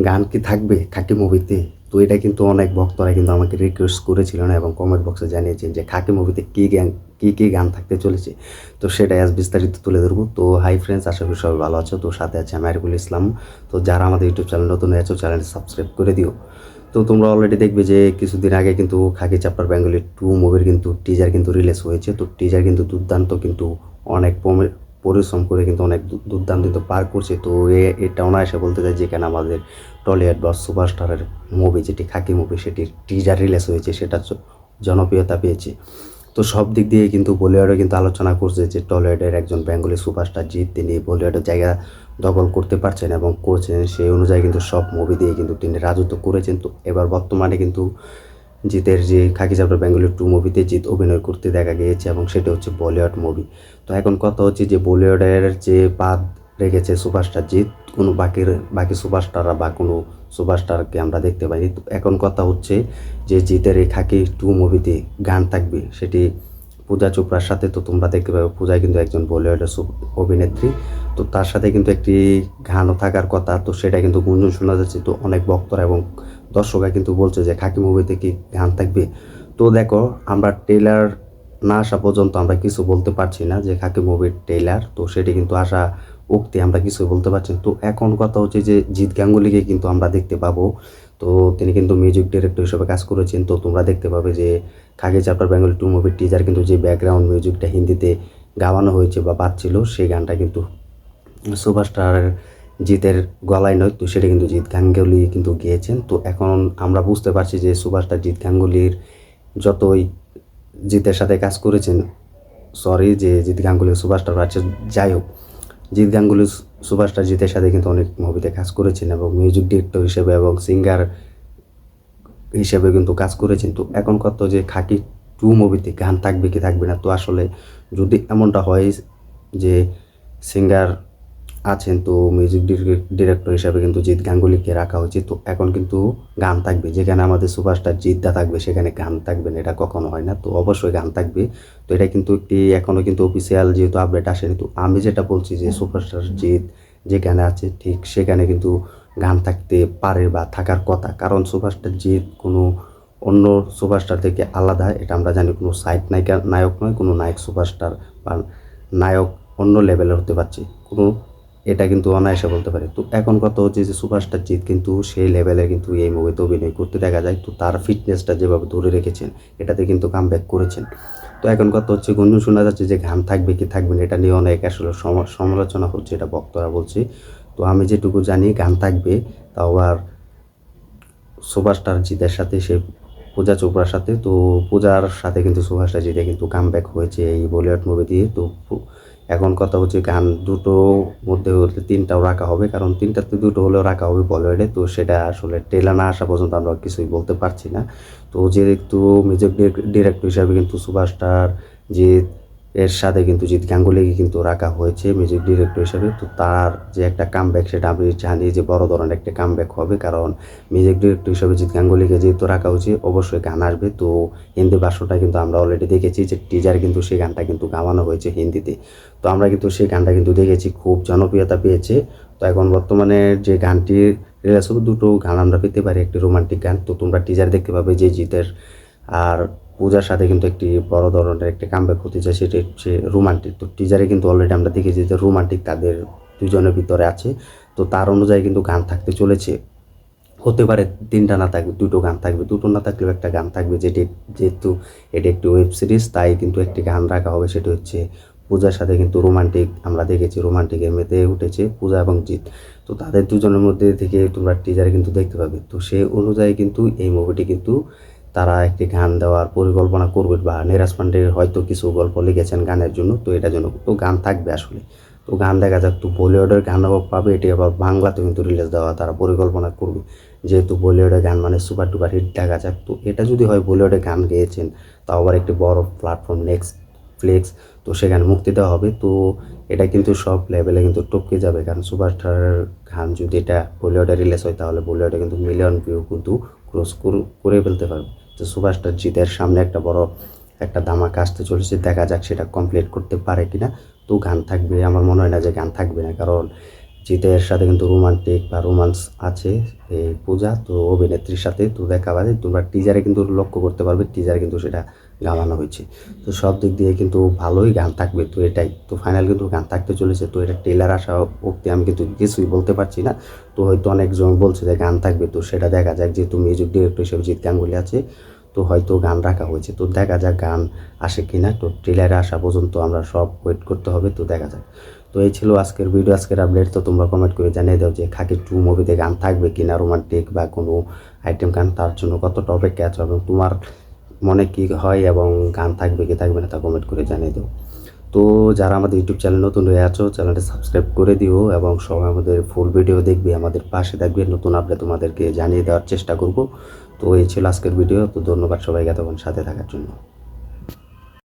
গান কি থাকবে খাকি মুভিতে? তো এটা কিন্তু অনেক ভক্তরা কিন্তু আমাকে রিকোয়েস্ট করেছিলেন এবং কমেন্ট বক্সে জানিয়েছেন যে খাকি মুভিতে কী গান থাকতে চলেছে। তো সেটাই আজ বিস্তারিত তুলে ধরবো। তো হাই ফ্রেন্ডস, আশা করি সবাই ভালো আছো। তো সাথে আছে আমি আরিফুল ইসলাম। তো যারা আমাদের ইউটিউব চ্যানেল নতুন আছো, চ্যানেলটি সাবস্ক্রাইব করে দিও। তো তোমরা অলরেডি দেখবে যে কিছুদিন আগে কিন্তু খাকি চ্যাপ্টার বেঙ্গলি 2 মুভির কিন্তু টিজার কিন্তু রিলিজ হয়েছে। তো টিজার কিন্তু দুর্দান্ত, কিন্তু অনেক পরিশ্রম করে কিন্তু অনেক দুর্দান্ত কিন্তু পার করছে। তো এটা অনায়াসে বলতে চাই, যেখানে আমাদের টলিউড বা সুপারস্টারের মুভি যেটি খাকি মুভি, সেটির টিজার রিলিজ হয়েছে, সেটা জনপ্রিয়তা পেয়েছে। তো সব দিক দিয়ে কিন্তু বলিউডে কিন্তু আলোচনা করছে যে টলিউডের একজন বেঙ্গলি সুপারস্টার জিৎ, তিনি বলিউডের জায়গা দখল করতে পারছেন এবং করছেন। সেই অনুযায়ী কিন্তু সব মুভি দিয়ে কিন্তু তিনি রাজত্ব করেছেন। তো এবার বর্তমানে কিন্তু জিতের যে খাকি চ্যাপ্টার বেঙ্গলি 2 মুভিতে জিৎ অভিনয় করতে দেখা গিয়েছে এবং সেটা হচ্ছে বলিউড মুভি। তো এখন কথা হচ্ছে যে বলিউডের যে বাদ রেখেছে সুপারস্টার জিৎ, কোনো বাকি সুপারস্টাররা বা কোনো সুপারস্টারকে আমরা দেখতে পাইনি। তো এখন কথা হচ্ছে যে জিতের এই খাকি 2 মুভিতে গান থাকবে, সেটি পূজা চোপড়ার সাথে। তো তোমরা দেখতে পাবে পূজা কিন্তু একজন বলিউডের অভিনেত্রী। তো তার সাথে কিন্তু একটি গানও থাকার কথা। তো সেটা কিন্তু গুঞ্জন শোনা যাচ্ছে। তো অনেক ভক্তরা এবং দর্শকরা কিন্তু বলছে যে খাকি মুভিতে কি গান থাকবে। তো দেখো, আমরা ট্রেলার না আসা পর্যন্ত আমরা কিছু বলতে পারছি না যে খাকি মুভির ট্রেলার, তো সেটি কিন্তু আসা উক্তি আমরা কিছু বলতে পারছি না। তো এখন কথা হচ্ছে যে জিৎ গাঙ্গুলিকে কিন্তু আমরা দেখতে পাবো। তো তিনি কিন্তু মিউজিক ডিরেক্টর হিসেবে কাজ করেছেন। তো তোমরা দেখতে পাবে যে খাকি চ্যাপ্টার বেঙ্গলি 2 মুভির টিজার কিন্তু যে ব্যাকগ্রাউন্ড মিউজিকটা হিন্দিতে গাওয়ানো হয়েছে বা বাজছিল, সেই গানটা কিন্তু সুপারস্টার জিতের গলায় নয়, তো সেটা কিন্তু জিৎ গাঙ্গুলি কিন্তু গেয়েছেন। তো এখন আমরা বুঝতে পারছি যে সুপারস্টার জিৎ গাঙ্গুলির যতই জিতের সাথে কাজ করেছেন, সরি যে জিৎ গাঙ্গুলি সুপারস্টার আছে, যাই হোক, জিৎ গাঙ্গুলি সুপারস্টার জিতের সাথে কিন্তু অনেক মুভিতে কাজ করেছেন এবং মিউজিক ডিরেক্টর হিসেবে এবং সিঙ্গার হিসেবে কিন্তু কাজ করেছেন। তো এখন কত যে খাকি 2 মুভিতে গান থাকবে কি থাকবে না। তো আসলে যদি এমনটা হয় যে সিঙ্গার আছেন, তো মিউজিক ডিরেক্টর হিসাবে কিন্তু জিৎ গাঙ্গুলিকে রাখা হয়েছে। তো এখন কিন্তু গান থাকবে, যেখানে আমাদের সুপারস্টার জিৎদা থাকবে সেখানে গান থাকবে না, এটা কখনো হয় না। তো অবশ্যই গান থাকবে। তো এটা কিন্তু একটি এখনও কিন্তু অফিসিয়াল যেহেতু আপডেট আসেনি। তো আমি যেটা বলছি যে সুপারস্টার জিৎ যেখানে আছে ঠিক সেখানে কিন্তু গান থাকতে পারে বা থাকার কথা, কারণ সুপারস্টার জিৎ কোনো অন্য সুপারস্টার থেকে আলাদা, এটা আমরা জানি। কোনো সাইড নায়ক নয়, কোনো নায়ক সুপারস্টার বা নায়ক অন্য লেভেলের হতে পারছে কোনো, এটা কিন্তু অনায়াসে বলতে পারে। তো এখন কথা হচ্ছে যে সুপারস্টার জিৎ কিন্তু সেই লেভেলে কিন্তু এই মুভিতে অভিনয় করতে দেখা যায়। তো তার ফিটনেসটা যেভাবে ধরে রেখেছেন, এটাতে কিন্তু কামব্যাক করেছেন। তো এখন কথা হচ্ছে গুঞ্জন শোনা যাচ্ছে যে গান থাকবে কি থাকবে না, এটা নিয়ে অনেক আসলে সমালোচনা হচ্ছে, এটা ভক্তরা বলছে। তো আমি যেটুকু জানি গান থাকবে, তাও আবার সুপারস্টার জিতের সাথে, সে পূজা চোপড়ার সাথে। তো পূজার সাথে কিন্তু সুপারস্টার জিতে কিন্তু কামব্যাক হয়েছে এই বলিউড মুভি দিয়ে। তো এখন কথা হচ্ছে গান দুটো মধ্যে হলে 3টাও রাখা হবে, কারণ 3টাতে 2টো হলেও রাখা হবে বলিউডে। তো সেটা আসলে ট্রেলার না আসা পর্যন্ত আমরা কিছুই বলতে পারছি না। তো যেহেতু মিউজিক ডিরেক্টর হিসাবে কিন্তু সুপারস্টার জিৎ এর সাথে কিন্তু জিৎ গাঙ্গুলিকে কিন্তু রাখা হয়েছে মিউজিক ডিরেক্টর হিসেবে। তো তার যে একটা কামব্যাক, সেটা আমি জানি যে বড় ধরনের একটা কামব্যাক হবে, কারণ মিউজিক ডিরেক্টর হিসেবে জিৎ গাঙ্গুলিকে যেহেতু রাখা হয়েছে, অবশ্যই গান আসবে। তো হিন্দি ভার্সনটা কিন্তু আমরা অলরেডি দেখেছি যে টিজার কিন্তু সেই গানটা কিন্তু গাওয়ানো হয়েছে হিন্দিতে। তো আমরা কিন্তু সেই গানটা কিন্তু দেখেছি, খুব জনপ্রিয়তা পেয়েছে। তো এখন বর্তমানে যে গানটি রিলিজ হবে, দুটো গান আমরা পেতে পারি, একটি রোমান্টিক গান। তো তোমরা টিজার দেখতে পাবে যে জিতের আর পূজার সাথে কিন্তু একটি বড় ধরনের একটি কামব্যাক হতে চায়, সেটি হচ্ছে রোমান্টিক। তো টিজারে কিন্তু অলরেডি আমরা দেখেছি যে রোমান্টিক তাদের দুজনের ভিতরে আছে। তো তার অনুযায়ী কিন্তু গান থাকতে চলেছে, হতে পারে 3টা না থাকবে, 2টো গান থাকবে, 2টো না থাকলেও একটা গান থাকবে। যেহেতু এটি একটি ওয়েব সিরিজ, তাই কিন্তু একটি গান রাখা হবে, সেটি হচ্ছে পূজার সাথে কিন্তু রোমান্টিক। আমরা দেখেছি রোমান্টিকের মেতে উঠেছে পূজা এবং জিৎ। তো তাদের দুজনের মধ্যে থেকে তোমরা টিজারে কিন্তু দেখতে পাবে। তো সেই অনুযায়ী কিন্তু এই মুভিটি কিন্তু তারা একটি গান দেওয়ার পরিকল্পনা করবে, বা নিরাজ পান্ডে হয়তো কিছু গল্প লিখেছেন গানের জন্য, তো এটার জন্য তো গান থাকবে আসলে। তো গান দেখা যাক। তো বলিউডের গানও পাবে, এটি আবার বাংলাতে কিন্তু রিলিজ দেওয়া তারা পরিকল্পনা করবে, যেহেতু বলিউডের গান মানে সুপার টুপার হিট দেখা যাক। তো এটা যদি হয় বলিউডে গান গেয়েছেন, তাও আবার একটি বড় প্ল্যাটফর্ম নেক্সটফ্লিক্স, তো সেখানে মুক্তি দেওয়া হবে। তো এটা কিন্তু সব লেভেলে কিন্তু টপকে যাবে, কারণ সুপারস্টারের গান যদি এটা বলিউডে রিলিজ হয়, তাহলে বলিউডে কিন্তু মিলিয়ন ভিউ কিন্তু ক্রস করে ফেলতে পারবে। তো সুপারস্টার জিতের সামনে একটা বড় একটা ধামাকা আসতে চলেছে, দেখা যাক সেটা কমপ্লিট করতে পারে কিনা। তো গান থাকবে, আমার মনে হয় না যে গান থাকবে না, কারণ জিতের সাথে কিন্তু রোমান্টিক বা রোমান্স আছে এই পূজা তো অভিনেত্রীর সাথে তো দেখা পাবে তোমরা টিজারে কিন্তু লক্ষ্য করতে পারবে টিজারে কিন্তু সেটা গাওয়ানো হয়েছে তো সব দিক দিয়ে কিন্তু ভালোই গান থাকবে তো এটাই তো ফাইনাল কিন্তু গান থাকতে চলেছে তো এটা ট্রেলার আসা অব্দি আমি কিন্তু কিছুই বলতে পারছি না তো হয়তো অনেকজন বলছে যে গান থাকবে তো সেটা দেখা যাক যেহেতু মিউজিক ডিরেক্টর হিসেবে জিৎ গাঙ্গুলি আছে তো হয়তো গান রাখা হয়েছে তো দেখা যাক গান আসে কিনা তো ট্রেলারে আসা পর্যন্ত আমরা সব ওয়েট করতে হবে তো দেখা যাক তো এই ছিল আজকের ভিডিও আজকের আপডেট তো তোমরা কমেন্ট করে জানিয়ে দাও যে খাকি 2 মুভিতে গান থাকবে কিনা রোমান্টিক বা কোনো আইটেম গান তার জন্য কতটা অপেক্ষা আছে এবং তোমার মনে কী হয় এবং গান থাকবে কি থাকবে না তা কমেন্ট করে জানিয়ে দাও তো যারা আমাদের ইউটিউব চ্যানেল নতুন হয়ে আছো চ্যানেলটা সাবস্ক্রাইব করে দিও এবং সবাই আমাদের ফুল ভিডিও দেখবে আমাদের পাশে থাকবে নতুন আপডেট তোমাদেরকে জানিয়ে দেওয়ার চেষ্টা করব তো এই ছিল আজকের ভিডিও তো ধন্যবাদ সবাইকে এতক্ষণ সাথে থাকার জন্য